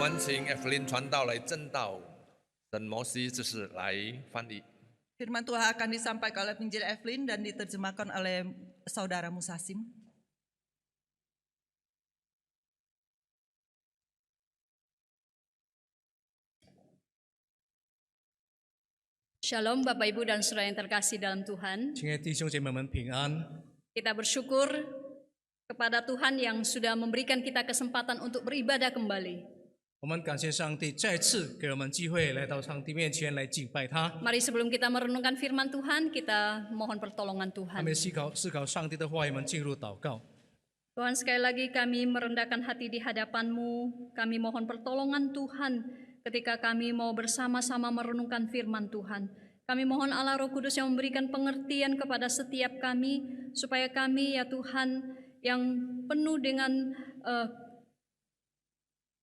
们请 Evelyn 传道来正道，等摩西只是来翻译。 Firman Tuhan akan disampaikan oleh penginjil Evelyn dan diterjemahkan oleh saudara Musasim. Shalom Bapak Ibu dan Saudara yang terkasih dalam Tuhan. 亲爱的弟兄姐妹们平安， Kita bersyukur kepada Tuhan yang sudah memberikan kita kesempatan untuk beribadah kembali. 我们感谢上帝再次给我们机会来到上帝面前来敬拜他。 Mari sebelum kita merenungkan firman Tuhan, kita mohon pertolongan 还 Tuhan. 没思考上帝的话语，我们进入祷告。 Tuhan, sekali lagi kami merendahkan hati di hadapan-Mu. Kami mohon pertolongan Tuhan ketika kami mau bersama-sama merenungkan firman Tuhan. Kami mohon Allah Roh Kudus yang memberikan pengertian kepada setiap kami, supaya kami ya Tuhan yang penuh dengan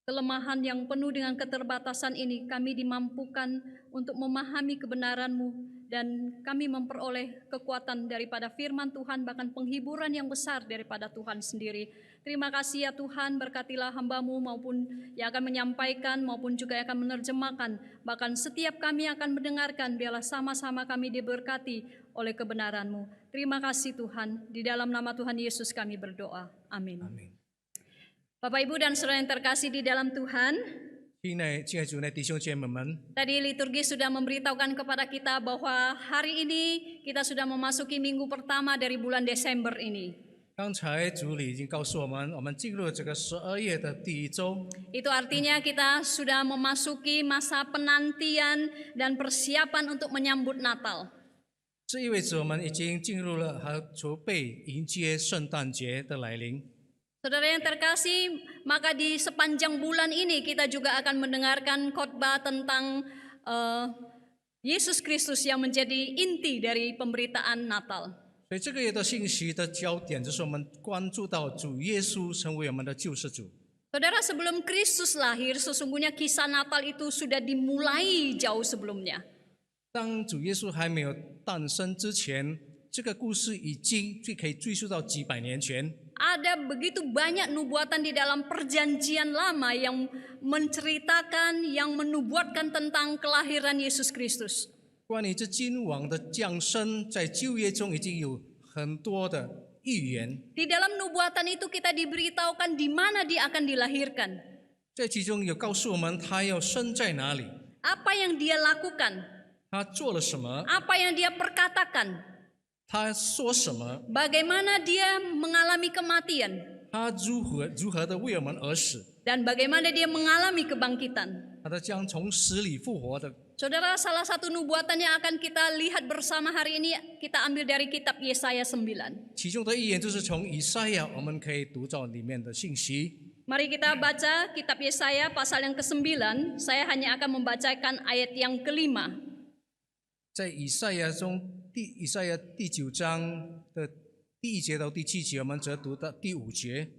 kelemahan, yang penuh dengan keterbatasan ini, kami dimampukan untuk memahami kebenaran-Mu, dan kami memperoleh kekuatan daripada firman Tuhan, bahkan penghiburan yang besar daripada Tuhan sendiri. Terima kasih ya Tuhan, berkatilah hamba-Mu maupun yang akan menyampaikan maupun juga yang akan menerjemahkan. Bahkan setiap kami akan mendengarkan, biarlah sama-sama kami diberkati oleh kebenaran-Mu. Terima kasih Tuhan, di dalam nama Tuhan Yesus kami berdoa. Amin. 阿门。 Bapak Ibu dan Saudara yang terkasih di dalam Tuhan, 亲爱主内弟兄姐妹们， tadi liturgi sudah memberitahukan kepada kita bahwa hari ini kita sudah memasuki minggu pertama dari bulan Desember ini. 刚才主理已经告诉我们进入了这个12月的第一周， Itu artinya kita sudah memasuki masa penantian dan persiapan untuk menyambut Natal. 这意味着我们已经进入了和筹备迎接圣诞节的来临。 Saudara yang terkasih, maka di sepanjang bulan ini kita juga akan mendengarkan khotbah tentang Yesus Kristus yang menjadi inti dari pemberitaan Natal. 所以这个月的信息的焦点就是我们关注到主耶稣成为我们的救世主。 Saudara, sebelum Kristus lahir, sesungguhnya kisah Natal itu sudah dimulai jauh sebelumnya. 当主耶稣还没有诞生之前，这个故事已经可以追溯到几百年前。 Ada begitu banyak nubuatan di dalam perjanjian lama yang menceritakan, yang menubuatkan tentang kelahiran Yesus Kristus. 关于这君王的降生，在旧约中已经有很多的预言， Di dalam nubuatan itu kita diberitahukan di mana dia akan dilahirkan, 在其中有告诉我们他要生在哪里， apa yang dia lakukan, 他做了什么， apa yang dia perkatakan, 他说什么， bagaimana dia mengalami kematian, 他如何的为我们而死， dan bagaimana dia mengalami kebangkitan. 他将从死里复活的。 Saudara, salah satu nubuatan yang akan kita lihat bersama hari ini kita ambil dari kitab Yesaya 9. 其中的预言就是从以赛亚，我们可以读到里面的信息。 Mari kita baca kitab Yesaya pasal yang ke-9. Saya hanya akan membacakan ayat yang ke-5. 在以赛亚第9章的第1节到第7节，我们则读到第5节。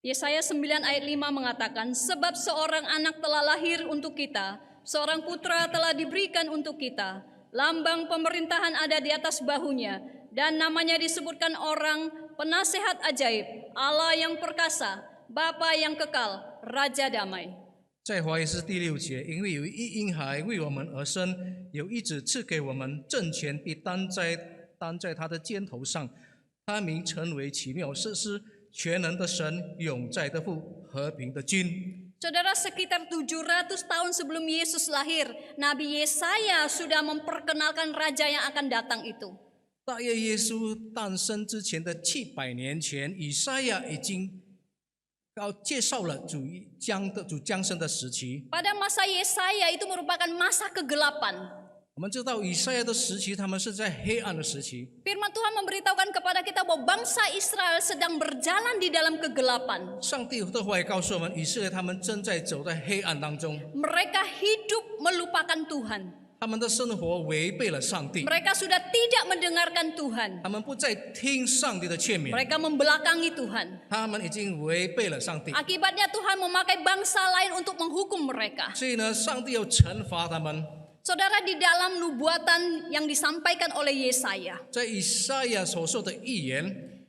Yesaya 9 ayat 5 mengatakan, sebab seorang anak telah lahir untuk kita, seorang putra telah diberikan untuk kita, lambang pemerintahan ada di atas bahunya, dan namanya disebutkan orang penasehat ajaib, Allah yang perkasa, Bapa yang kekal, Raja damai. 在华也是第6节，因为有一婴孩为我们而生，有一子赐给我们，政权必担在他的肩头上，他名称为奇妙设施。 全能的神，永在的父，和平的君。 Saudara, sekitar 700 tahun sebelum Yesus lahir, Nabi Yesaya sudah memperkenalkan raja yang akan datang itu. 大约耶稣诞生之前的700年前，以赛亚已经介绍了主降生的时期。 Pada masa Yesaya itu merupakan masa kegelapan. 我们知道以赛亚的时期，他们是在黑暗的时期。 Firman Tuhan memberitahukan kepada kita bahwa bangsa Israel sedang berjalan di dalam kegelapan. 上帝的话也告诉我们，以色列他们正在走在黑暗当中， Mereka hidup melupakan Tuhan. 他们的生活违背了上帝， Mereka sudah tidak mendengarkan Tuhan. 他们不再听上帝的劝勉， Mereka membelakangi Tuhan. 他们已经违背了上帝。 Akibatnya Tuhan memakai bangsa lain untuk menghukum mereka. 所以呢，上帝要惩罚他们。 Saudara, di dalam nubuatan yang disampaikan oleh Yesaya, 在以赛亚所说的预言，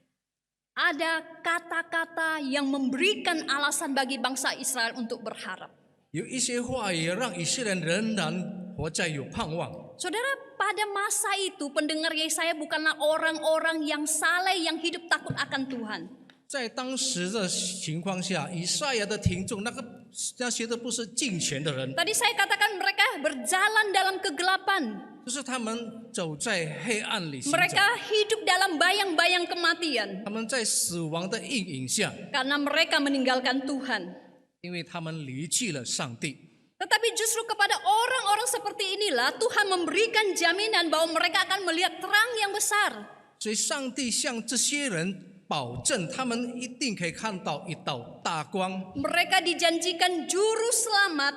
ada kata-kata yang memberikan alasan bagi bangsa Israel untuk berharap. 有一些话语让以色列人仍然活在有盼望。 Saudara, pada masa itu pendengar Yesaya bukanlah orang-orang yang saleh yang hidup takut akan Tuhan. 在当时的情况下，以赛亚的听众那些都不是敬虔的人， Tadi saya katakan mereka berjalan dalam kegelapan. 就是他们走在黑暗里行走， Mereka hidup dalam bayang-bayang kematian 他们在死亡的阴影下， karena mereka meninggalkan Tuhan. 因为他们离弃了上帝。 Tetapi justru kepada orang-orang seperti inilah Tuhan memberikan jaminan bahwa mereka akan melihat terang yang besar. 所以上帝向这些人保证，他们一定可以看到一道大光。 Mereka dijanjikan juru selamat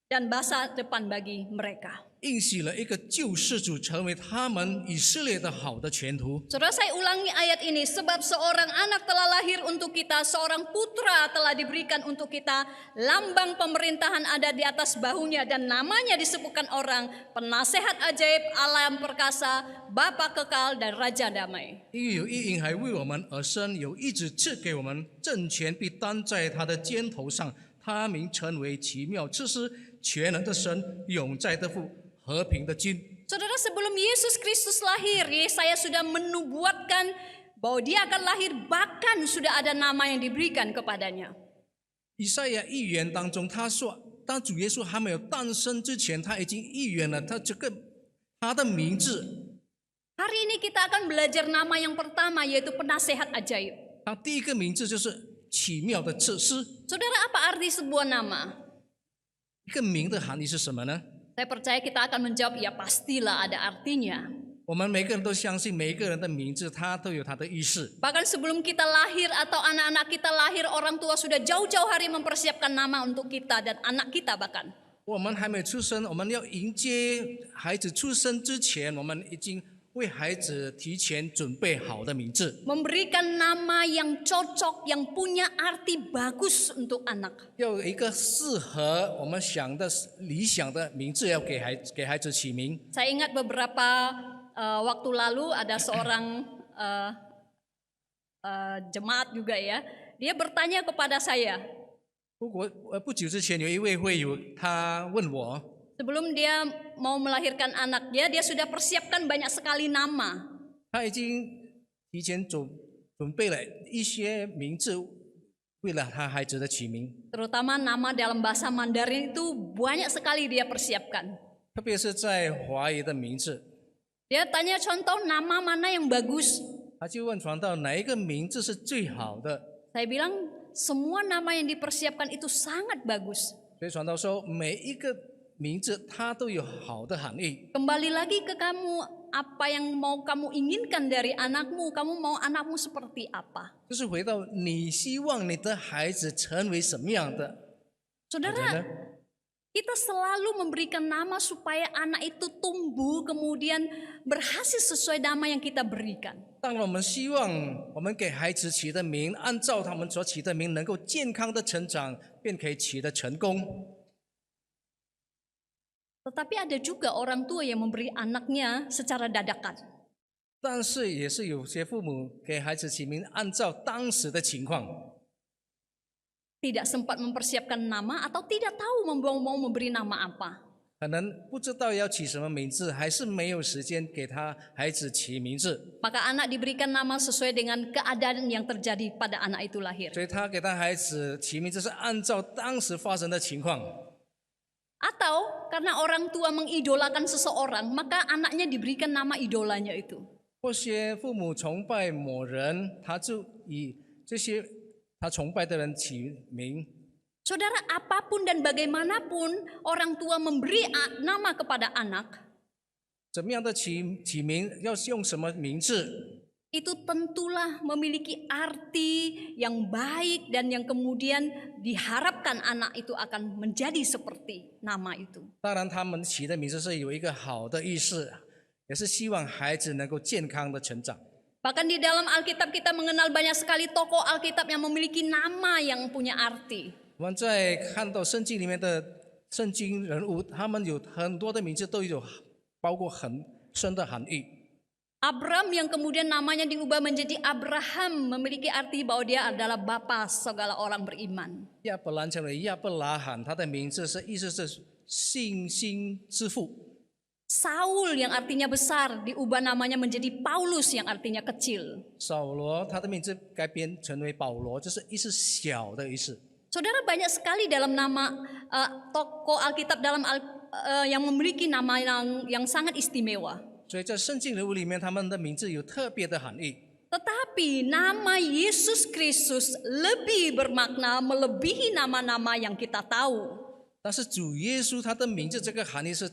dan masa depan bagi mereka. 应许了一个救世主，成为他们以色列的好的前途。 Saudara, saya ulangi ayat ini. Sebab seorang anak telah lahir untuk kita, seorang putra telah diberikan untuk kita. Lambang pemerintahan ada di atas bahunya dan namanya disebutkan orang penasehat ajaib, Allah yang perkasa, Bapa kekal dan Raja damai. 因为有一婴孩为我们而生，有一子赐给我们，政权必担在他的肩头上。他名称为奇妙之师，全能的神，永在的父，和平的君。 Saudara, sebelum Yesus Kristus lahir, Yesaya sudah menubuatkan bahwa dia akan lahir, bahkan sudah ada nama yang diberikan kepadanya. 以赛亚预言当中，他说，当主耶稣还没有诞生之前，他已经预言了他的名字。 Hari ini kita akan belajar nama yang pertama, yaitu penasehat ajaib. 他第一个名字就是奇妙的策师。 Saudara, apa arti sebuah nama? 一个名的含义是什么呢？ Saya percaya kita akan menjawab, ya pastilah ada artinya. 我们每个人都相信，每一个人的名字，他都有他的意思。 Bahkan sebelum kita lahir atau anak-anak kita lahir, orang tua sudah jauh-jauh hari mempersiapkan nama untuk kita dan anak kita bahkan. 我们还没出生，我们要迎接孩子出生之前，我们已经为孩子提前准备好的名字， Memberikan nama yang cocok, yang punya arti bagus untuk anak. 要有一个适合我们想的理想的名字，要给孩子起名。 Saya ingat beberapa waktu lalu ada seorang jemaat juga ya. Dia bertanya kepada saya. 不久之前有一位会友，他问我， Sebelum dia mau melahirkan anak dia sudah persiapkan banyak sekali nama. 他已经提前准备了一些名字，为了他孩子的起名， Terutama nama dalam bahasa Mandarin itu banyak sekali dia persiapkan. 特别是在华语的名字。 Dia tanya contoh nama mana yang bagus. 他就问传道哪一个名字是最好的， Saya bilang semua nama yang dipersiapkan itu sangat bagus. 所以传道说每一个名字它都有好的含义。 Kembali lagi ke kamu, apa yang mau kamu inginkan dari anakmu, kamu mau anakmu seperti apa? 就是回到你希望你的孩子成为什么样的？ Saudara, kita selalu memberikan nama supaya anak itu tumbuh kemudian berhasil sesuai nama yang kita berikan. 当我们希望我们给孩子起的名，按照他们所起的名，能够健康的成长，便可以起得成功。 Tetapi ada juga orang tua yang memberi anaknya secara dadakan. 但是也是有些父母给孩子起名，按照当时的情况， Tidak sempat mempersiapkan nama atau tidak tahu mau memberi nama apa. 可能不知道要起什么名字，还是没有时间给他孩子起名字， Maka anak diberikan nama sesuai dengan keadaan yang terjadi pada anak itu lahir. 所以他给他孩子起名字是按照当时发生的情况。 Atau karena orang tua mengidolakan seseorang, maka anaknya diberikan nama idolanya itu. 或些父母崇拜某人，他就以这些他崇拜的人起名。 Saudara, apapun dan bagaimanapun orang tua memberi nama kepada anak, 怎么样的起名，要用什么名字， itu tentulah memiliki arti yang baik dan yang kemudian diharapkan anak itu akan menjadi seperti nama itu. 当然他们起的名字是有一个好的意思，也是希望孩子能够健康的成长。 Bahkan di dalam Alkitab kita mengenal banyak sekali tokoh Alkitab yang memiliki nama yang punya arti. 我们在看到圣经里面的圣经人物，他们有很多的名字都有包括很深的含义。Abram yang kemudian namanya diubah menjadi Abraham memiliki arti bahwa dia adalah bapa segala orang beriman. 亚伯兰成为亚伯拉罕，他的名字意思是信心之父。 Saul yang artinya besar diubah namanya menjadi Paulus yang artinya kecil. 扫罗他的名字改编成为保罗，就是意思小的意思。 Saudara, banyak sekali dalam nama tokoh Alkitab yang memiliki nama yang sangat istimewa. 所以在圣经人物里面，他们的名字有特别的含义。 Tetapi nama Yesus Kristus lebih bermakna melebihi nama-nama yang kita tahu. 但是主耶稣他的名字这个含义是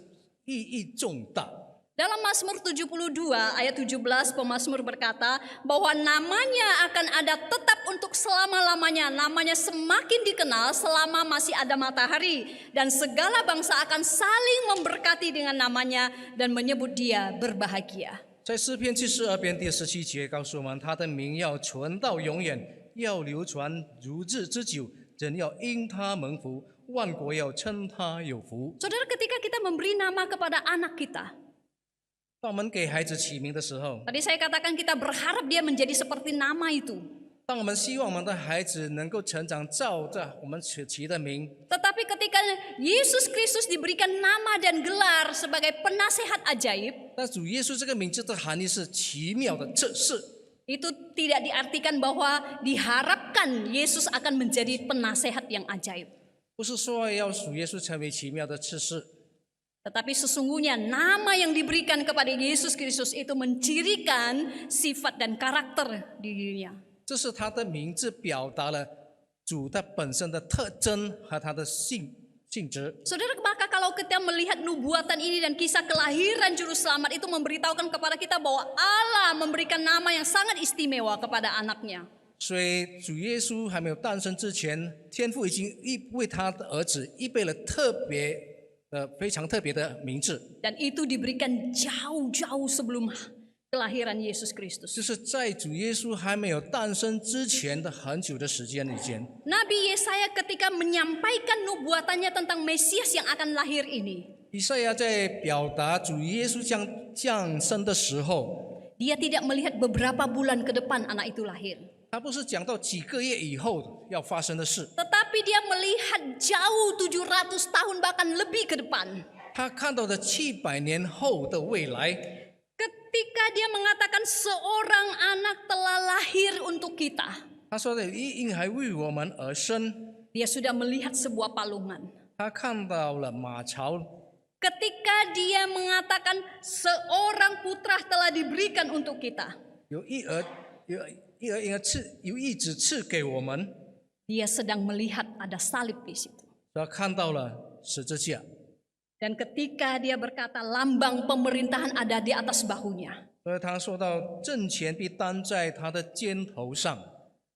意义重大。 Dalam Mazmur 72 ayat 17 pemazmur berkata bahwa namanya akan ada tetap untuk selama-lamanya. Namanya semakin dikenal selama masih ada matahari. Dan segala bangsa akan saling memberkati dengan namanya dan menyebut dia berbahagia. 在诗篇72篇第17节告诉我们，他的名要存到永远，要流传如日之久，人要因他蒙福，万国要称他有福。 Saudara, ketika kita memberi nama kepada anak kita, 当我们给孩子起名的时候， tadi saya katakan kita berharap dia menjadi seperti nama itu. 当我们希望我们的孩子能够成长，照着我们起的名， Tetapi ketika Yesus Kristus diberikan nama dan gelar sebagai penasehat ajaib, 但主耶稣这个名字的含义是奇妙的测试。 itu tidak diartikan bahwa diharapkan Yesus akan menjadi penasehat yang ajaib. 不是说要主耶稣成为奇妙的测试， Tetapi sesungguhnya nama yang diberikan kepada Yesus Kristus itu mencirikan sifat dan karakter dirinya. 这是他的名字表达了主他本身的特征和他的性质。 Saudara, maka kalau kita melihat nubuatan ini dan kisah kelahiran juru selamat itu memberitahukan kepada kita bahwa Allah memberikan nama yang sangat istimewa kepada anaknya. 所以主耶稣还没有诞生之前，天父已经为他的儿子预备了非常特别的名字， Dan itu diberikan jauh-jauh sebelum kelahiran Yesus Kristus. 就是在主耶稣还没有诞生之前的很久的时间以前， Nabi Yesaya ketika menyampaikan nubuatannya tentang Mesias yang akan lahir ini, 以赛亚在表达主耶稣将降生的时候， dia tidak melihat beberapa bulan ke depan anak itu lahir. 他不是讲到几个月以后要发生的事， Tetapi dia melihat jauh 700 tahun bahkan lebih ke depan. 他看到的700年后的未来。 Ketika dia mengatakan seorang anak telah lahir untuk kita, 他说的一婴孩为我们而生， dia sudah melihat sebuah palungan. 他看到了马槽。 Ketika dia mengatakan seorang putra telah diberikan untuk kita, 有一子赐给我们， dia sedang melihat ada salib di situ. 他看到了十字架。 Dan ketika dia berkata lambang pemerintahan ada di atas bahunya, 所以他说到政权必担在他的肩头上，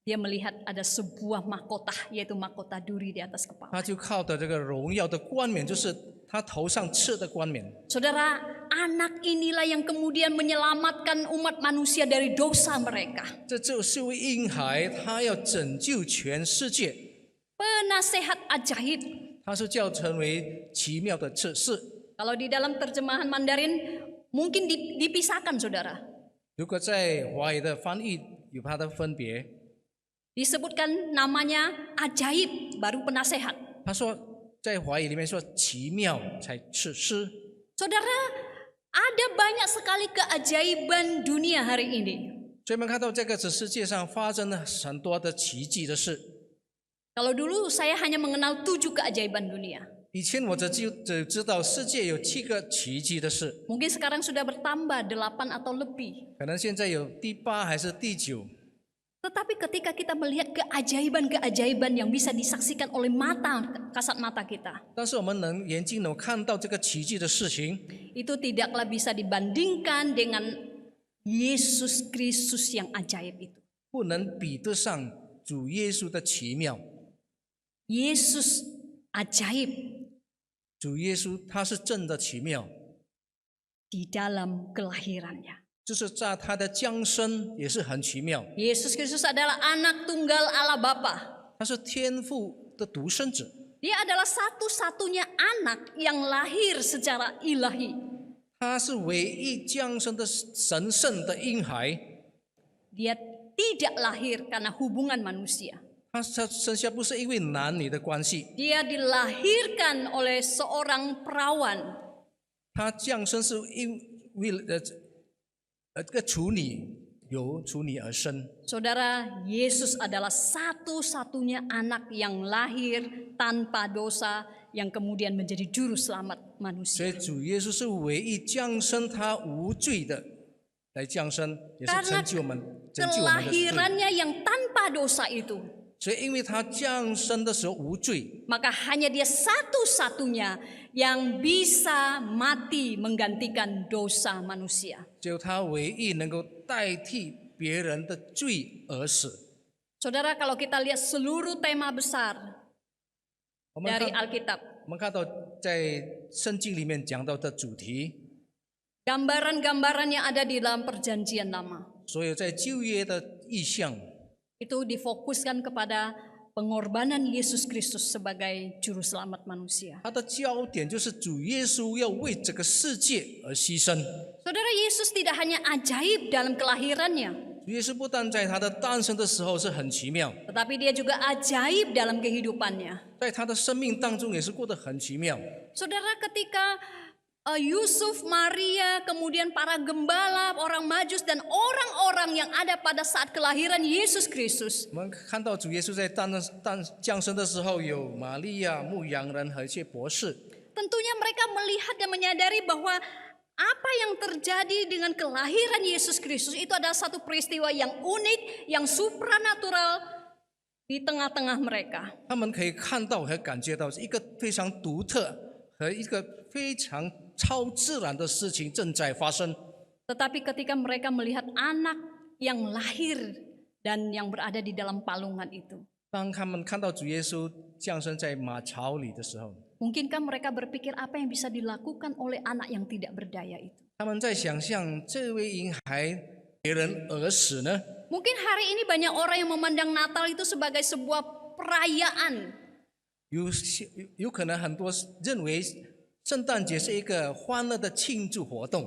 dia melihat ada sebuah mahkota, yaitu mahkota duri di atas kepala. 他就靠的这个荣耀的冠冕，就是他头上刺的冠冕。 Saudara, anak inilah yang kemudian menyelamatkan umat manusia dari dosa mereka. 这就是位婴孩，他要拯救全世界， Penasehat ajaib. 他是叫成为奇妙的测试。 Kalau di dalam terjemahan Mandarin mungkin dipisahkan, saudara. 如果在华语的翻译有它的分别， Disebutkan namanya ajaib, baru penasehat. 他说在华语里面说奇妙才测试。 Saudara, ada banyak sekali keajaiban dunia hari ini. 所以我们看到这个世界上发生了很多的奇迹的事。 Kalau dulu saya hanya mengenal 7 keajaiban dunia. 以前我只知道世界有7个奇迹的事， Mungkin sekarang sudah bertambah 8 atau lebih. 可能现在有第8还是第9。 Tetapi ketika kita melihat keajaiban-keajaiban yang bisa disaksikan oleh mata, kasat mata kita, 但是我们眼睛能看到这个奇迹的事情， itu tidaklah bisa dibandingkan dengan Yesus Kristus yang ajaib itu. 不能比得上主耶稣的奇妙。 Yesus ajaib 主耶稣他是真的奇妙， di dalam kelahirannya. 就是在他的降生也是很奇妙。 Yesus Kristus adalah anak tunggal Allah Bapa. 他是天父的独生子， Dia adalah satu-satunya anak yang lahir secara ilahi. 他是唯一降生的神圣的婴孩， Dia tidak lahir karena hubungan manusia. 他生下不是因为男女的关系， Dia dilahirkan oleh seorang perawan. 他降生是因为个处女由处女而生。 Saudara, Yesus adalah satu-satunya anak yang lahir tanpa dosa yang kemudian menjadi juru selamat 所以 manusia. 主耶稣是唯一降生他无罪的来降生，也是 Karena 拯救我们的罪。 kelahirannya yang tanpa dosa itu, 所以因为他降生的时候无罪， maka hanya dia satu-satunya yang bisa mati menggantikan dosa manusia. 只有他唯一能够代替别人的罪而死。 Saudara, kalau kita lihat seluruh tema besar 我们 dari 看 Alkitab, 我们看到在圣经里面讲到的主题， gambaran-gambaran yang ada di dalam perjanjian lama, 所有在旧约的意象， itu difokuskan kepada pengorbanan Yesus Kristus sebagai juru selamat manusia. 它的焦点就是主耶稣要为这个世界而牺牲。 Saudara, Yesus tidak hanya ajaib dalam kelahirannya, 主耶稣不但在他的诞生的时候是很奇妙， tetapi dia juga ajaib dalam kehidupannya. 在他的生命当中也是过得很奇妙。 Saudara, ketika Yusuf, Maria, kemudian para gembala, orang Majus dan orang-orang yang ada pada saat kelahiran Yesus Kristus, 我们看到主耶稣在降生的时候，有玛利亚、牧羊人和一些博士， tentunya mereka melihat dan menyadari bahwa apa yang terjadi dengan kelahiran Yesus Kristus itu adalah satu peristiwa yang unik, yang supranatural di tengah-tengah mereka. 他们可以看到和感觉到一个非常独特和一个非常超自然的事情正在发生。 Tetapi ketika mereka melihat anak yang lahir dan yang berada di dalam palungan itu, 当他们看到主耶稣降生在马槽里的时候， mungkinkah mereka berpikir apa yang bisa dilakukan oleh anak yang tidak berdaya itu? 他们在想象这位婴孩别人而死呢？ Mungkin hari ini banyak orang yang memandang Natal itu sebagai sebuah perayaan. 有可能很多认为圣诞节是一个欢乐的庆祝活动。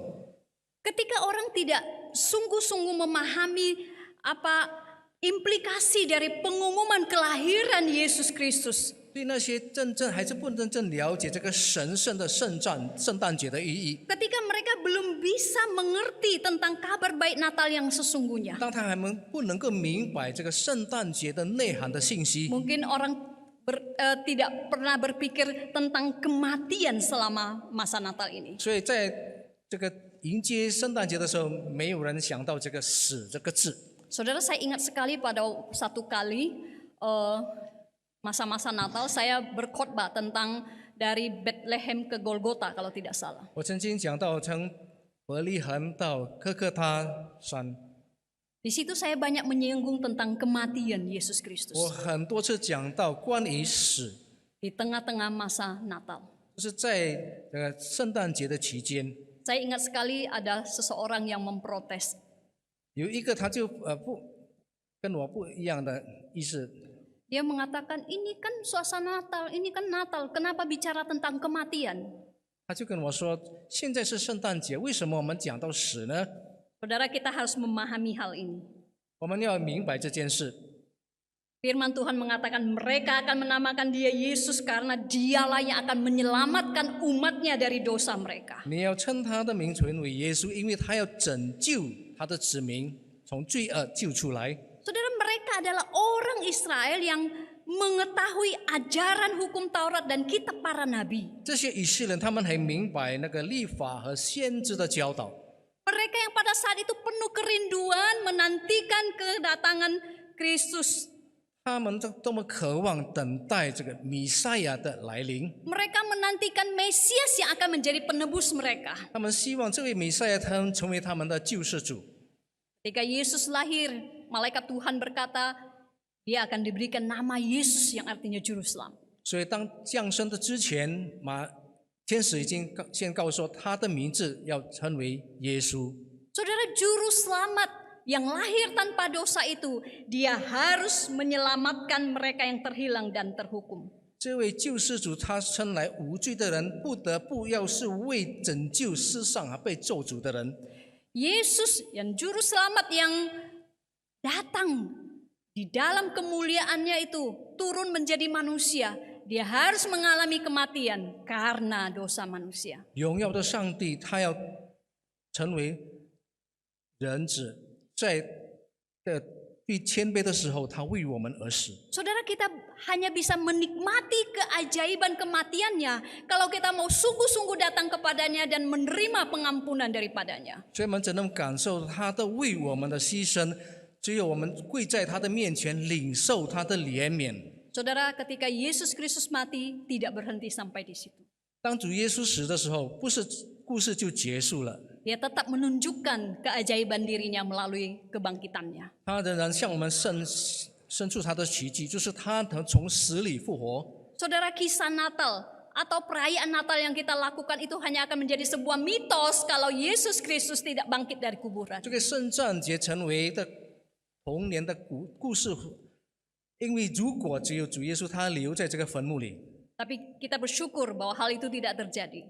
Ketika orang tidak sungguh-sungguh memahami apa implikasi dari pengumuman kelahiran Yesus Kristus, 对那些还是不真正了解这个神圣的圣诞节的意义， ketika mereka belum bisa mengerti tentang kabar baik Natal yang sesungguhnya, 当他还不能够明白这个圣诞节的内涵的信息， mungkin orang tidak pernah berpikir tentang kematian selama masa Natal ini. 所以在这个迎接圣诞节的时候，没有人想到这个死这个字。 Saudara, saya ingat sekali pada satu kali masa-masa Natal saya berkhotbah tentang dari Bethlehem ke Golgota kalau tidak salah. 我曾经讲到从伯利恒到科克他山， Di situ saya banyak menyinggung tentang kematian Yesus 我 Kristus 很多次讲到关于死， di tengah-tengah masa Natal. 就是在这个圣诞节的期间， Saya ingat sekali ada seseorang yang memprotes. 有一个他就跟我不一样的意思， Dia mengatakan, ini kan suasana Natal, ini kan Natal, kenapa bicara tentang kematian? 他就跟我说，现在是圣诞节，为什么我们讲到死呢？ Saudara, kita harus memahami hal ini. 我们要明白这件事。 Firman Tuhan mengatakan mereka akan menamakan dia Yesus karena dialah yang akan menyelamatkan umatnya dari dosa mereka. 你要称他的名称为耶稣，因为他要拯救他的子民从罪恶救出来。 Saudara, mereka adalah orang Israel yang mengetahui ajaran hukum Taurat dan kitab para nabi. 这些以色列人他们很明白那个律法和先知的教导， Mereka yang pada saat itu penuh kerinduan menantikan kedatangan Kristus. 他们多么渴望等待这个弥赛亚的来临。 Mereka menantikan Mesias yang akan menjadi penebus mereka. 他们希望这位弥赛亚他们成为他们的救世主。 Ketika Yesus lahir, malaikat Tuhan berkata, dia akan diberikan nama Yesus yang artinya juru selamat. 所以当降生的之前，天使已经先告诉说，他的名字要称为耶稣。 Saudara, juru selamat yang lahir tanpa dosa itu, dia harus menyelamatkan mereka yang terhilang dan terhukum. 这位救世主他生来无罪的人，不得不要是为拯救世上被咒诅的人。 Yesus yang juru selamat yang datang di dalam kemuliaannya itu turun menjadi manusia. Dia harus mengalami kematian karena dosa manusia. 荣耀的上帝，他要成为人子，在最谦卑的时候，他为我们而死。 Saudara, kita hanya bisa menikmati keajaiban kematiannya kalau kita mau sungguh-sungguh datang kepadanya dan menerima pengampunan daripadanya. 所以我们只能感受他的为我们的牺牲，只有我们跪在他的面前，领受他的怜悯。 Saudara, ketika Yesus Kristus mati, tidak berhenti sampai di situ. 当主耶稣死的时候，不是故事就结束了， Dia tetap menunjukkan keajaiban dirinya melalui kebangkitannya. 他仍然向我们伸出他的奇迹，就是他能从死里复活。 Saudara, kisah Natal atau perayaan Natal yang kita lakukan itu hanya akan menjadi sebuah mitos kalau Yesus Kristus tidak bangkit dari kuburan. 这个圣诞节成为的童年的故事，因为如果只有主耶稣他留在这个坟墓里， Tapi kita bersyukur bahwa hal itu tidak terjadi.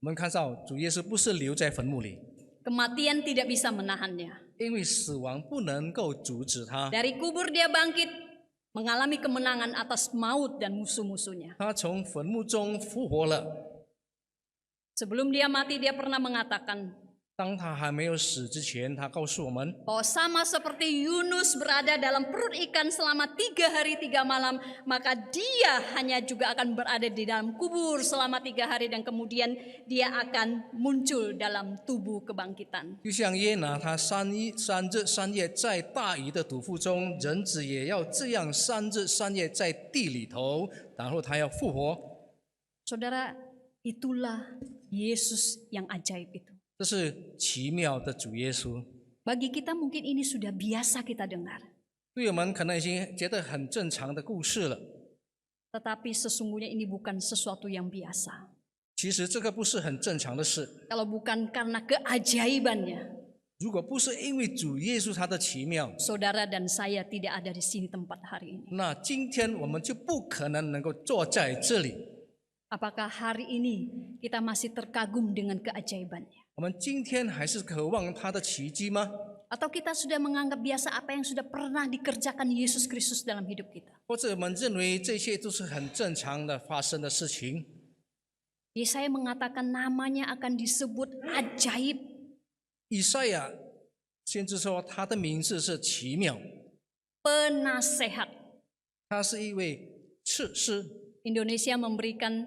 我们看到主耶稣不是留在坟墓里， Kematian tidak bisa menahannya. 因为死亡不能够阻止他。 Dari kubur dia bangkit, mengalami kemenangan atas maut dan musuh-musuhnya. 他从坟墓中复活了。 Sebelum dia mati, dia pernah mengatakan 当他还没有死之前，他告诉我们， bahwa sama seperti Yunus berada dalam perut ikan selama 3 hari 3 malam, maka dia hanya juga akan berada di dalam kubur selama 3 hari dan kemudian dia akan muncul dalam tubuh kebangkitan. 就像约拿他3日3夜在大鱼的肚腹中，人子也要这样3日3夜在地里头，然后他要复活。 Saudara, itulah Yesus yang ajaib itu. 这是奇妙的主耶稣。 Bagi kita mungkin ini sudah biasa kita dengar. 对我们可能已经觉得很正常的故事了， Tetapi sesungguhnya ini bukan sesuatu yang biasa. 其实这个不是很正常的事。 Kalau bukan karena keajaibannya, 如果不是因为主耶稣他的奇妙， saudara dan saya tidak ada di sini tempat hari ini. 那今天我们就不可能能够坐在这里。 Apakah hari ini kita masih terkagum dengan keajaibannya? 我们今天还是渴望他的奇迹吗？ Atau kita sudah menganggap biasa apa yang sudah pernah dikerjakan Yesus Kristus dalam hidup kita? 或者我们认为这些都是很正常的发生的事情？ Yesaya mengatakan namanya akan disebut ajaib. 以赛亚先知说他的名字是奇妙， Penasehat. 他是一位策士。 Indonesia memberikan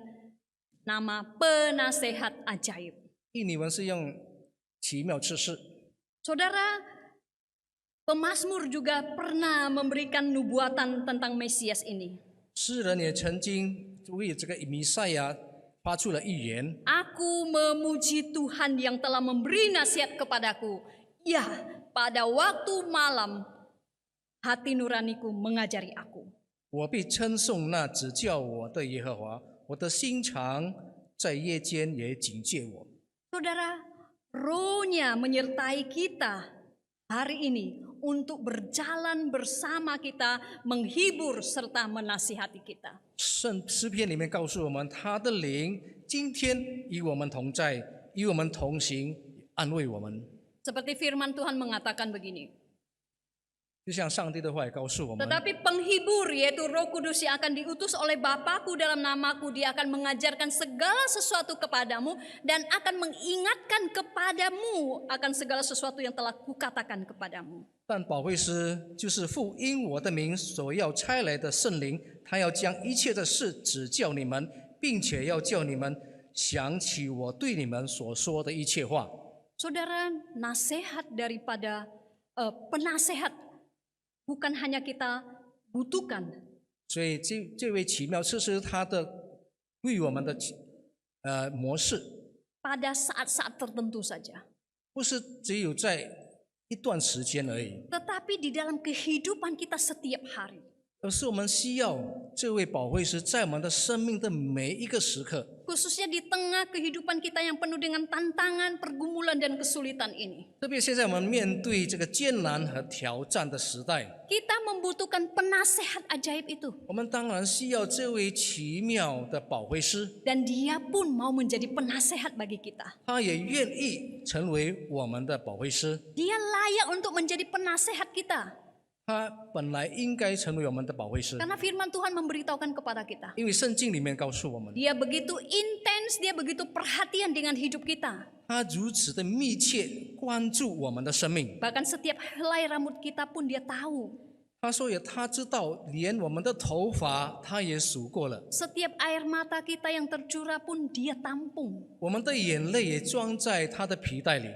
nama penasehat ajaib. 印尼文是用奇妙策士。 Saudara, pemazmur juga pernah memberikan nubuatan tentang Mesias ini. 诗人也曾经为这个弥赛亚发出了预言。 Aku memuji Tuhan yang telah memberi nasihat kepadaku. Ya, pada waktu malam hati nuraniku mengajari aku. 我必称颂那指教我的耶和华，我的心肠在夜间也警戒我。 Saudara, Roh-Nya menyertai kita hari ini untuk berjalan bersama kita, menghibur serta menasihati kita. 诗篇里面告诉我们，他的灵今天与我们同在，与我们同行，安慰我们。 Seperti firman Tuhan mengatakan begini. 就像上帝的话也告诉我们， Tetapi penghibur yaitu Roh Kudus yang akan diutus oleh Bapakku dalam namaku, dia akan mengajarkan segala sesuatu kepadamu dan akan mengingatkan kepadamu akan segala sesuatu yang telah kukatakan kepadamu. 但保惠师就是父因我的名所要差来的圣灵，他要将一切的事指教你们，并且要叫你们想起我对你们所说的一切话。 Saudara, nasihat daripada penasehat bukan hanya kita butuhkan. 所以这位奇妙策士他的为我们的模式， Pada saat-saat tertentu saja. 不是只有在一段时间而已， Tetapi di dalam kehidupan kita setiap hari. 而是我们需要这位保惠师在我们的生命的每一个时刻。 Khususnya di tengah kehidupan kita yang penuh dengan tantangan, pergumulan, dan kesulitan ini. 特别现在我们面对这个艰难和挑战的时代， Kita membutuhkan penasehat ajaib itu. 我们当然需要这位奇妙的保惠师， Dan dia pun mau menjadi penasehat bagi kita. 他也愿意成为我们的保惠师， Dia layak untuk menjadi penasehat kita. 他本来应该成为我们的保惠师， Karena firman Tuhan memberitahukan kepada kita. 因为圣经里面告诉我们， Dia begitu intens, dia begitu perhatian dengan hidup kita. 他如此的密切关注我们的生命。 Bahkan setiap helai rambut kita pun dia tahu. 他说他知道，连我们的头发他也数过了， Setiap air mata kita yang tercurah pun dia tampung. 我们的眼泪也装在他的皮带里。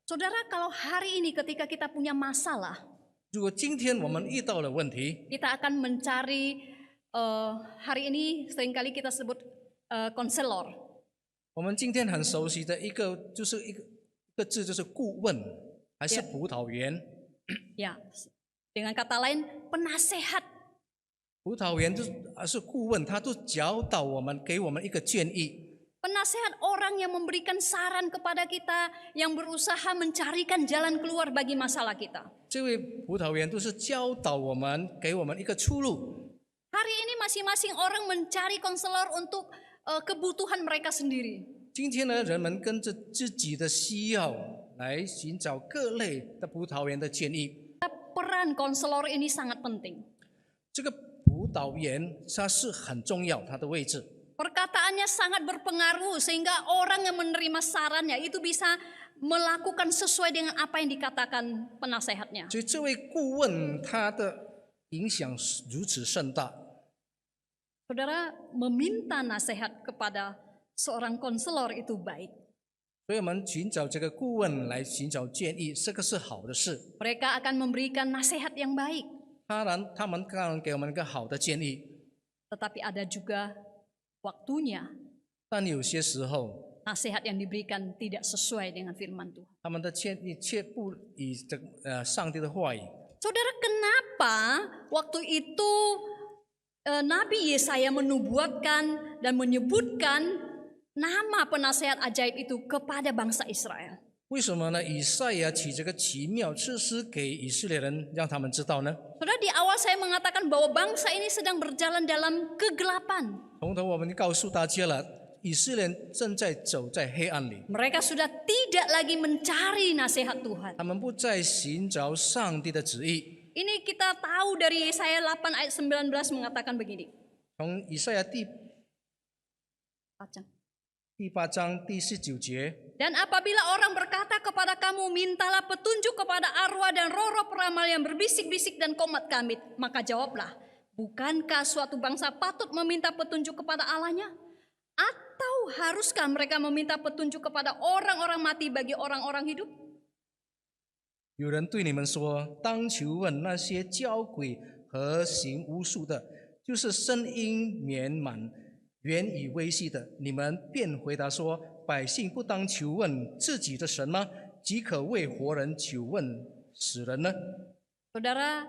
Saudara, kalau hari ini ketika kita punya masalah, 如果今天我们遇到了问题， kita akan mencari hari ini seringkali kita sebut konselor. 我们今天很熟悉的一个就是一个字，就是顾问，还是葡萄园。 Ya, dengan kata lain penasehat. 葡萄园就是顾问，他都教导我们，给我们一个建议。 Penasehat orang yang memberikan saran kepada kita, yang berusaha mencarikan jalan keluar bagi masalah kita. 这位葡萄园都是教导我们，给我们一个出路。 Hari ini masing-masing orang mencari konselor untuk kebutuhan mereka sendiri. 今天呢，人们跟着自己的需要来寻找各类的葡萄园的建议。 Peran konselor ini sangat penting. 这个葡萄园它是很重要，它的位置。 Perkataannya sangat berpengaruh sehingga orang yang menerima sarannya itu bisa melakukan sesuai dengan apa yang dikatakan penasehatnya. 所以这位顾问他的影响如此盛大。 Saudara, meminta nasihat kepada seorang konselor itu baik. 所以我们寻找这个顾问来寻找建议，这个是好的事。 Mereka akan memberikan nasihat yang baik. 他们当然给我们一个好的建议， Tetapi ada juga waktunya 但有些时候 nasihat yang diberikan tidak sesuai dengan firman Tuhan. 他们的建议却不以上帝的话语。 Saudara, kenapa waktu itu Nabi Yesaya menubuatkan dan menyebutkan nama penasehat ajaib itu kepada bangsa Israel? 为什么呢？以赛亚起这个奇妙措施给以色列人，让他们知道呢？ Saudara, di awal saya mengatakan bahwa bangsa ini sedang berjalan dalam kegelapan. 从头我们告诉大家了，以色列人正在走在黑暗里， Mereka sudah tidak lagi mencari nasihat Tuhan. 他们不再寻找上帝的旨意。 Ini kita tahu dari Yesaya 8 ayat 19 mengatakan begini. 从以赛亚第8章第19节。 Dan apabila orang berkata kepada kamu, mintalah petunjuk kepada arwah dan roh-roh peramal yang berbisik-bisik dan komat kamit, maka jawablah, bukankah suatu bangsa patut meminta petunjuk kepada Allahnya? Atau haruskah mereka meminta petunjuk kepada orang-orang mati bagi orang-orang hidup? 有人对你们说，当求问那些教鬼和行巫术的，就是声音绵满、言语微细的。你们便回答说，百姓不当求问自己的神吗？岂可为活人求问死人呢？ Saudara,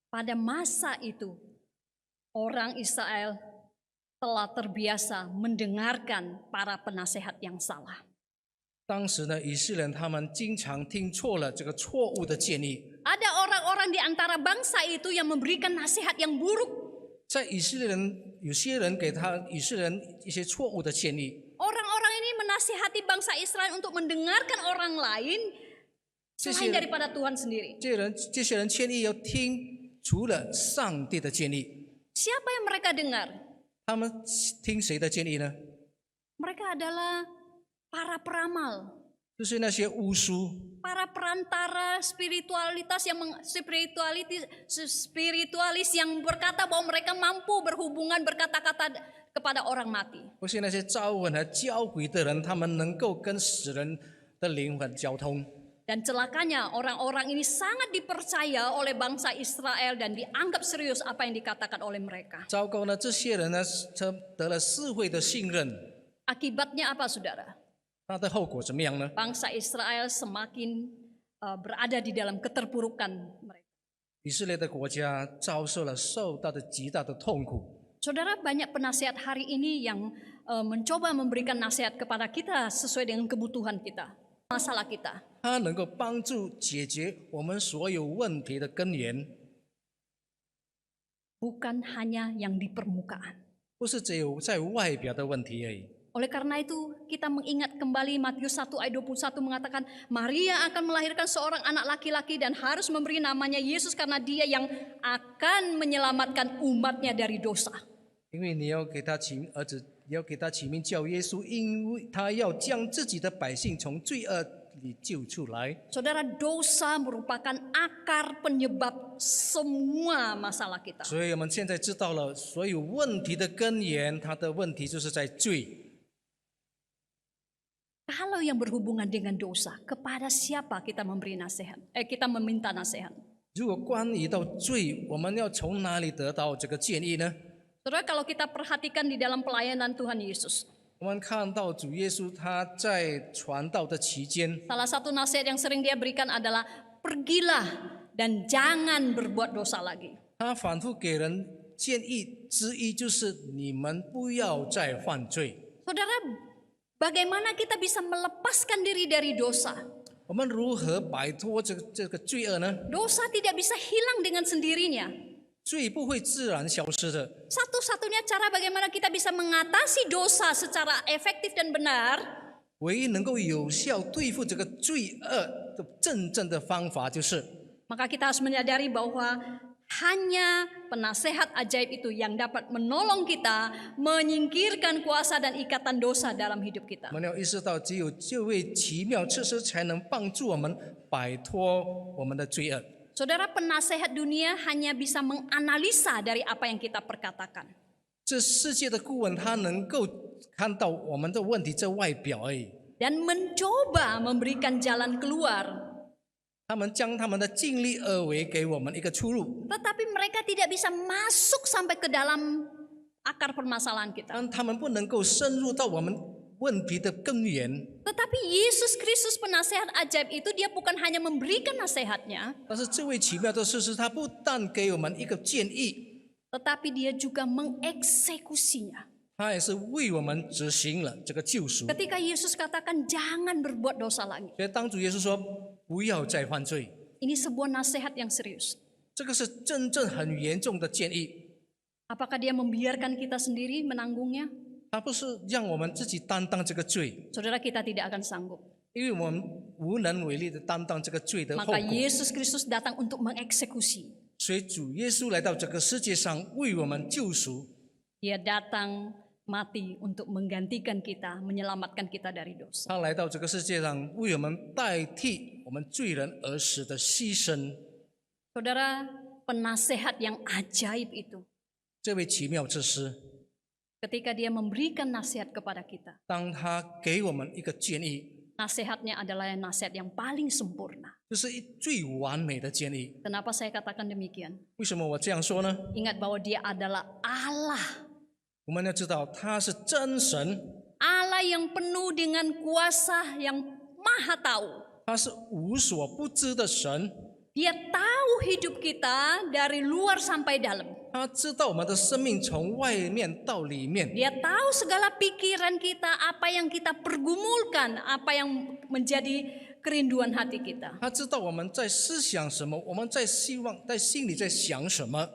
pada masa itu orang Israel telah terbiasa mendengarkan para penasehat yang salah. 当时呢，以色列人他们经常听错了这个错误的建议。 Ada orang-orang di antara bangsa itu yang memberikan nasihat yang buruk. 在以色列人，有些人给以色列人一些错误的建议。 Orang-orang ini menasihati bangsa Israel untuk mendengarkan orang lain selain daripada Tuhan sendiri. 这些人建议要听除了上帝的建议。 Siapa yang mereka dengar? 他们听谁的建议呢？ Mereka adalah para peramal, 就是那些巫术。 para perantara spiritualis yang berkata bahwa mereka mampu berhubungan berkata-kata kepada orang mati. 或是那些招魂和交鬼的人，他们能够跟死人的灵魂交通。 Dan celakanya orang-orang ini sangat dipercaya oleh bangsa Israel dan dianggap serius apa yang dikatakan oleh mereka. 糟糕呢，这些人呢，得了社会的信任， Akibatnya apa, saudara? 他的后果怎么样呢？ Bangsa Israel semakin berada di dalam keterpurukan mereka. 以色列的国家受到的极大的痛苦。 Saudara, banyak penasihat hari ini yang mencoba memberikan nasihat kepada kita sesuai dengan kebutuhan kita, masalah kita. 它能够帮助解决我们所有问题的根源， Bukan hanya yang di permukaan. 不是只有在外表的问题而已。 Oleh karena itu kita mengingat kembali Matius 1 ayat 21 mengatakan Maria akan melahirkan seorang anak laki-laki dan harus memberi namanya Yesus karena dia yang akan menyelamatkan umatnya dari dosa. 因为你要给他起儿子，要给他起名叫耶稣，因为他要将自己的百姓从罪恶里救出来。 Saudara, dosa merupakan akar penyebab semua masalah kita. 所以我们现在知道了，所有问题的根源，它的问题就是在罪。 Kalau yang berhubungan dengan dosa, kepada siapa kita memberi nasihat? Kita meminta nasihat. 如果关于到罪，我们要从哪里得到这个建议呢？ Saudara, kalau kita perhatikan di dalam pelayanan Tuhan Yesus, 我们看到主耶稣他在传道的期间， salah satu nasihat yang sering dia berikan adalah pergilah dan jangan berbuat dosa lagi. 他反复给人建议之一就是你们不要再犯罪。 Saudara, bagaimana kita bisa melepaskan diri dari dosa? 我们如何摆脱这个罪恶呢？ Dosa tidak bisa hilang dengan sendirinya. 罪不会自然消失的。 Satu-satunya cara bagaimana kita bisa mengatasi dosa secara efektif dan benar 唯一能够有效对付这个罪恶的真正的方法，就是 maka kita harus menyadari bahwa hanya penasehat ajaib itu yang dapat menolong kita menyingkirkan kuasa dan ikatan dosa dalam hidup kita. 我们要意识到，只有这位奇妙措施才能帮助我们摆脱我们的罪恶。 Saudara, penasehat dunia hanya bisa menganalisa dari apa yang kita perkatakan. 这世界的顾问他能够看到我们的问题在外表而已， Dan mencoba memberikan jalan keluar. 他们将他们的尽力而为给我们一个出路， Tetapi mereka tidak bisa masuk sampai ke dalam akar permasalahan kita. 但他们不能够深入到我们问题的根源。 Tetapi Yesus Kristus penasehat ajaib itu dia bukan hanya memberikan nasihatnya, 但是这位奇妙的事实，他不但给我们一个建议， tetapi dia juga mengeksekusinya. 他也是为我们执行了这个救赎。 Ketika Yesus katakan jangan berbuat dosa lagi. 所以当主耶稣说不要再犯罪， Ini sebuah nasihat yang serius. 这个是真正很严重的建议。 Apakah dia membiarkan kita sendiri menanggungnya? 他不是让我们自己担当这个罪， Saudara, kita tidak akan sanggup. 因为我们无能为力的担当这个罪的后 Maka 果。 Yesus Kristus datang untuk mengeksekusi. 所以主耶稣来到这个世界上为我们救赎， Dia datang mati untuk menggantikan kita, menyelamatkan kita dari dosa. 他来到这个世界上为我们代替我们罪人而死的牺牲。 Saudara, penasehat yang ajaib itu, 这位奇妙之师， ketika dia memberikan nasihat kepada kita, 当他给我们一个建议， nasihatnya adalah nasihat yang paling sempurna. 这是最完美的建议。 Kenapa saya katakan demikian? 为什么我这样说呢？ Ingat bahwa dia adalah Allah. 我们要知道他是真神， Allah yang penuh dengan kuasa yang maha tahu. 他是无所不知的神， Dia tahu hidup kita dari luar sampai dalam. 他知道我们的生命从外面到里面， Dia tahu segala pikiran kita, apa yang kita pergumulkan, apa yang menjadi kerinduan hati kita. 他知道我们在思想什么，我们在希望在心里在想什么，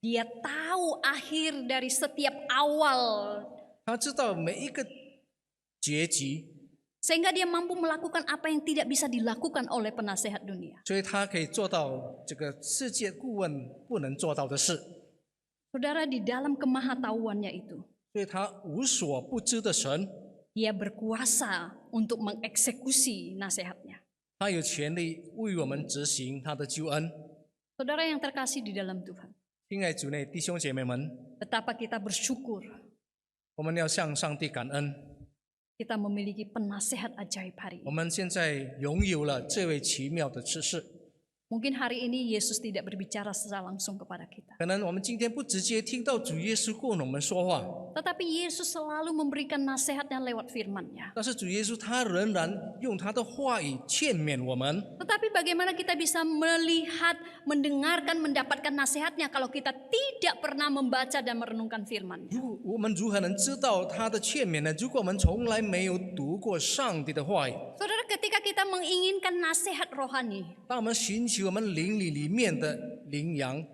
Dia tahu akhir dari setiap awal, 他知道每一个结局， sehingga dia mampu melakukan apa yang tidak bisa dilakukan oleh penasehat dunia. 所以他可以做到这个世界顾问不能做到的事。 Saudara, di dalam kemahatauannya itu, 所以他无所不知的神， dia berkuasa untuk mengeksekusi nasihatnya. 他有权利为我们执行他的救恩。 Saudara yang terkasih di dalam Tuhan, 亲爱主内弟兄姐妹们， betapa kita bersyukur 我们要向上帝感恩， kita memiliki penasehat ajaib hari 我 ini. 们现在拥有了这位奇妙的知识。 Mungkin hari ini Yesus tidak berbicara secara langsung kepada kita. 可能我们今天不直接听到主耶稣跟我们说话， Tetapi Yesus selalu memberikan nasihatnya lewat firman-Nya. 但是主耶稣他仍然用他的话语劝勉我们。 Tetapi bagaimana kita bisa melihat, mendengarkan, mendapatkan nasihatnya kalau kita tidak pernah membaca dan merenungkan firman-Nya? 我们如何能知道他的劝勉呢？如果我们从来没有读过上帝的话语， Saudara, ketika kita menginginkan nasihat rohani, 当我们寻求我们灵里面的灵粮，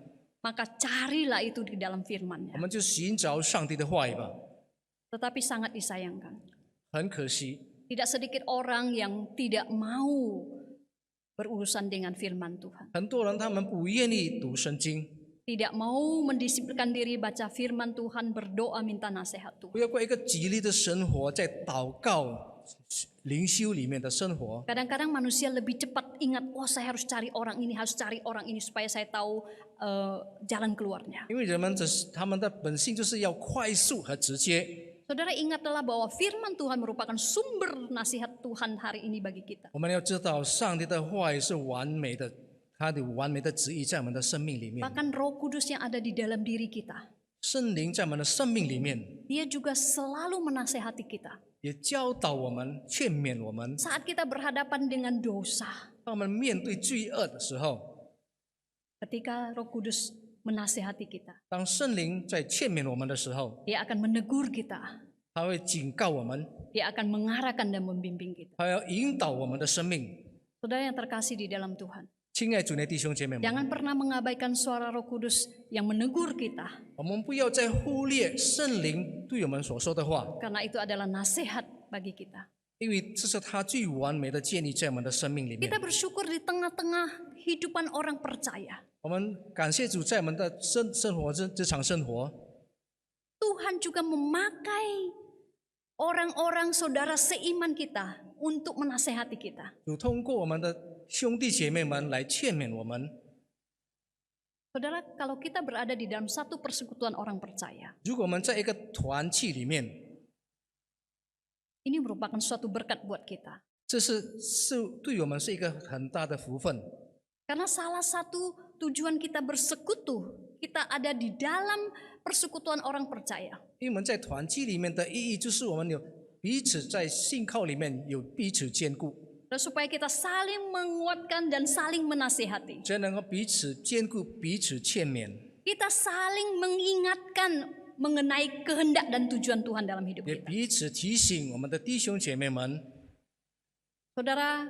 maka carilah itu di dalam 我 firman-Nya. 们就寻找上帝的话语吧。 Tetapi sangat disayangkan, 很可惜， tidak sedikit orang yang tidak mau berurusan dengan firman Tuhan. 很多人他们不愿意读圣经， Tidak mau mendisiplinkan diri baca firman Tuhan, berdoa minta nasihat 不 Tuhan. 要过一个激励的生活，在祷告、灵修里面的生活。 Kadang-kadang manusia lebih cepat ingat, oh saya harus cari orang ini, harus cari orang ini supaya saya tahu jalan keluarnya. 因为人们他们的本性就是要快速和直接。 Saudara, ingatlah bahwa firman Tuhan merupakan sumber nasihat Tuhan hari ini bagi kita. 我们要知道，上帝的话语是完美的，他的完美的旨意在我们的生命里面。 Bahkan Roh Kudus yang ada di dalam diri kita, 圣灵在我们的生命里面， Dia juga selalu menasehati kita. 也教导我们、劝勉我们。 Saat kita berhadapan dengan dosa, 当我们面对罪恶的时候， ketika Roh Kudus menasehati kita, 当圣灵在劝勉我们的时候， Dia akan menegur kita, 他会警告我们， Dia akan mengarahkan dan membimbing kita. 他要引导我们的生命。 Saudara yang terkasih di dalam Tuhan, 亲爱主内弟兄姐妹们， jangan pernah mengabaikan suara Roh Kudus yang menegur kita, 我们不要再忽略圣灵对我们所说的话， karena itu adalah nasihat bagi kita. 因为这是他最完美的建立在我们的生命里面 Kita。bersyukur di tengah-tengah kehidupan orang percaya, 我们感谢主，在我们的生活日常生活， Tuhan juga memakai orang-orang saudara seiman kita untuk menasehati kita. 主通过我们的兄弟姐妹们来劝勉我们。 Saudara, kalau kita berada di dalam satu persekutuan orang percaya, 如果我们在一个团契里面， ini merupakan suatu berkat buat kita. 这是对我们是一个很大的福分。 Karena salah satu tujuan kita bersekutu, kita ada di dalam persekutuan orang percaya. 因为我们在团契里面的意义，就是我们有彼此在信靠里面有彼此兼顾， Dan supaya kita saling menguatkan dan saling menasehati. 这样能够彼此兼顾、彼此劝勉， Kita saling mengingatkan mengenai kehendak dan tujuan Tuhan dalam hidup 也 kita. 彼此提醒我们的弟兄姐妹们。 Saudara,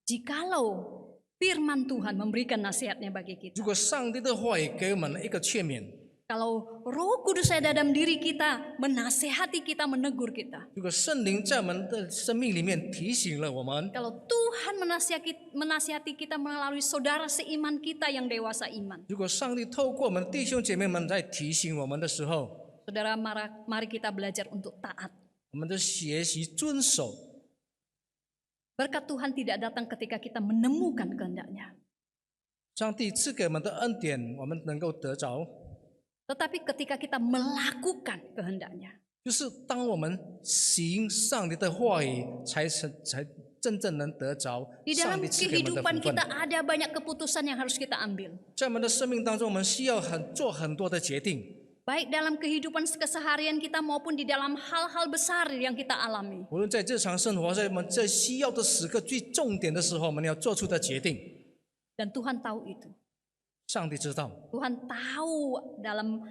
jikalau firman Tuhan memberikan nasihatnya bagi 如 kita, 果上帝的话语给我们一个劝勉， kalau Roh Kudus ada dalam diri kita, menasehati kita, menegur kita, 如果圣灵在我们的生命里面提醒了我们， kalau Tuhan menasihati kita melalui saudara seiman kita yang dewasa iman, 如果上帝透过我们的弟兄姐妹们在提醒我们的时候， saudara, mari kita belajar untuk taat. 我们的学习遵守。 Berkat Tuhan tidak datang ketika kita menemukan kehendaknya, 上帝赐给我们的恩典，我们能够得着， tetapi ketika kita melakukan kehendaknya. 就是当我们行上帝的话语，才真正能得着 Di 上 dalam 帝赐给我们的 kehidupan 福分 kita。ada banyak keputusan yang harus kita ambil. 在我们的生命当中，我们需要做很多的决定， Baik dalam kehidupan keseharian kita maupun di dalam hal-hal besar yang kita alami. 无论在日常生活，在我们在需要的时刻、最重点的时候，我们要做出的决定。 Dan Tuhan tahu itu. 上帝知道， Tuhan tahu dalam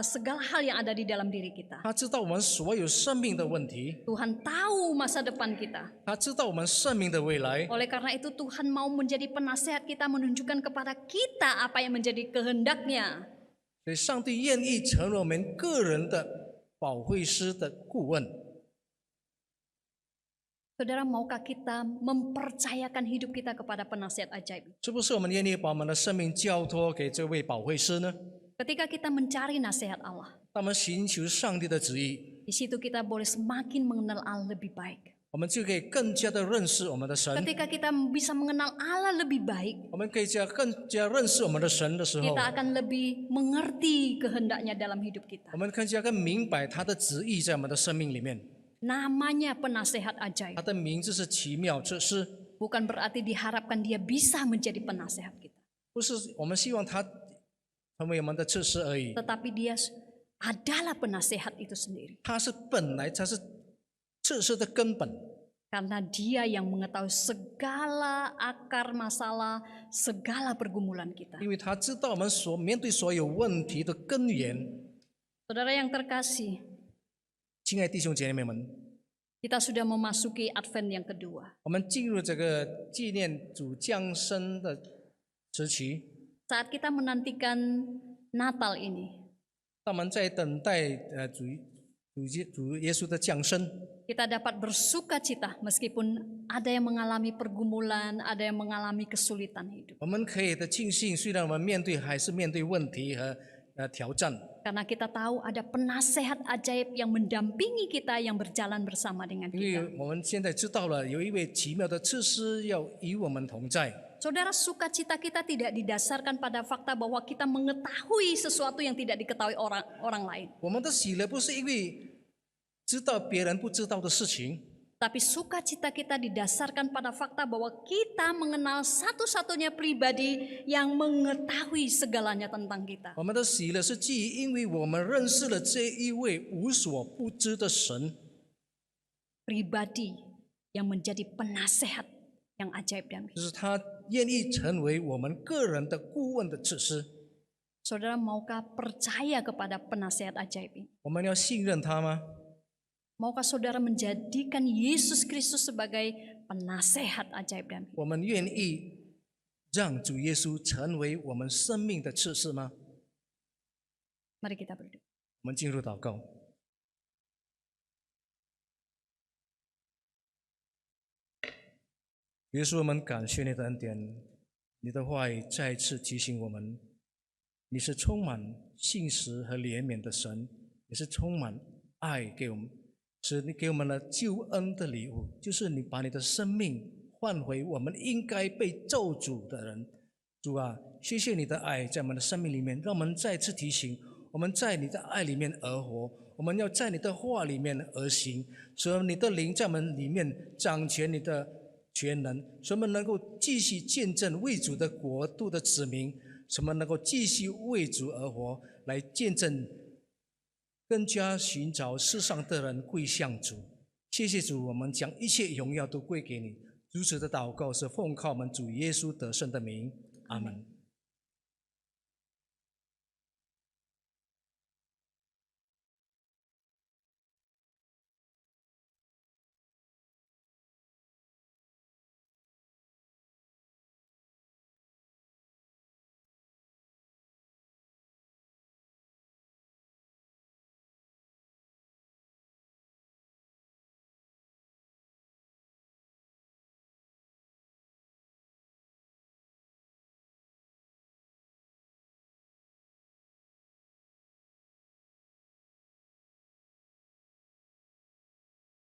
segala hal yang ada di dalam diri kita. 他知道我们所有生命的问题， Tuhan tahu masa depan kita. 他知道我们生命的未来。 Oleh karena itu Tuhan mau menjadi penasehat kita, menunjukkan kepada kita apa yang menjadi kehendaknya. 所以，上帝愿意成为我们个人的保惠师的顾问。 Saudara, maukah kita mempercayakan hidup kita kepada penasihat ajaib? 是不是我们愿意把我们的生命交托给这位保惠师呢？ Ketika kita mencari nasihat Allah, 当我们寻求上帝的旨意， di situ kita boleh semakin mengenal Allah lebih baik. 我们就可以更加的认识我们的神。 Ketika kita bisa mengenal Allah lebih baik, 我们可以更加认识我们的神的时候， kita akan lebih mengerti kehendaknya dalam hidup kita. 我们更加更明白他的旨意在我们的生命里面。 Namanya penasehat ajaib. 他的名字是奇妙之师， Bukan berarti diharapkan dia bisa menjadi penasehat kita. 不是我们希望他成为我们的知识而已， Tetapi dia adalah penasehat itu sendiri. 他是测试的根本， Karena dia yang mengetahui segala akar masalah, segala pergumulan kita. 因为他知道我们面对所有问题的根源。 Saudara yang terkasih, 亲爱的弟兄姐妹们， kita sudah memasuki Advent yang kedua. 我们进入这个纪念主降生的时期， Saat kita menantikan Natal ini, 当我们在等待主耶稣的降生， kita dapat bersuka cita meskipun ada yang mengalami pergumulan, ada yang mengalami kesulitan hidup. 我们可以的庆幸，虽然我们还是面对问题和挑战， Karena kita tahu ada penasehat ajaib yang mendampingi kita, yang berjalan bersama dengan 因为 kita. 我们现在知道了有一位奇妙的策师要与我们同在。 Saudara, sukacita kita tidak didasarkan pada fakta bahwa kita mengetahui sesuatu yang tidak diketahui orang lain. 我们的喜乐不是因为知道别人不知道的事情， Tapi sukacita kita didasarkan pada fakta bahwa kita mengenal satu-satunya pribadi yang mengetahui segalanya tentang kita. 我们的喜乐是基于因为我们认识了这一位无所不知的神， Pribadi yang menjadi penasehat yang ajaib dan 就是他愿意成为我们个人的顾问的策师。 Saudara, maukah percaya kepada penasehat ajaib ini? 我们要信任他吗？ Maukah saudara menjadikan Yesus Kristus sebagai penasehat ajaib dan 我们愿意让主耶稣成为我们生命的策士吗？ Mari kita berdoa. 我们进入祷告。耶稣，我们感谢你的恩典，你的话语再次提醒我们，你是充满信实和怜悯的神，也是充满爱给我们，是你给我们了救恩的礼物，就是你把你的生命换回我们应该被咒诅的人。主啊，谢谢你的爱在我们的生命里面，让我们再次提醒，我们在你的爱里面而活，我们要在你的话里面而行，使你的灵在我们里面掌权你的全能，使我们能够继续见证为主的国度的子民，使我们能够继续为主而活，来见证更加寻找世上的人归向主。谢谢主，我们将一切荣耀都归给你。如此的祷告是奉靠我们主耶稣得胜的名，阿门。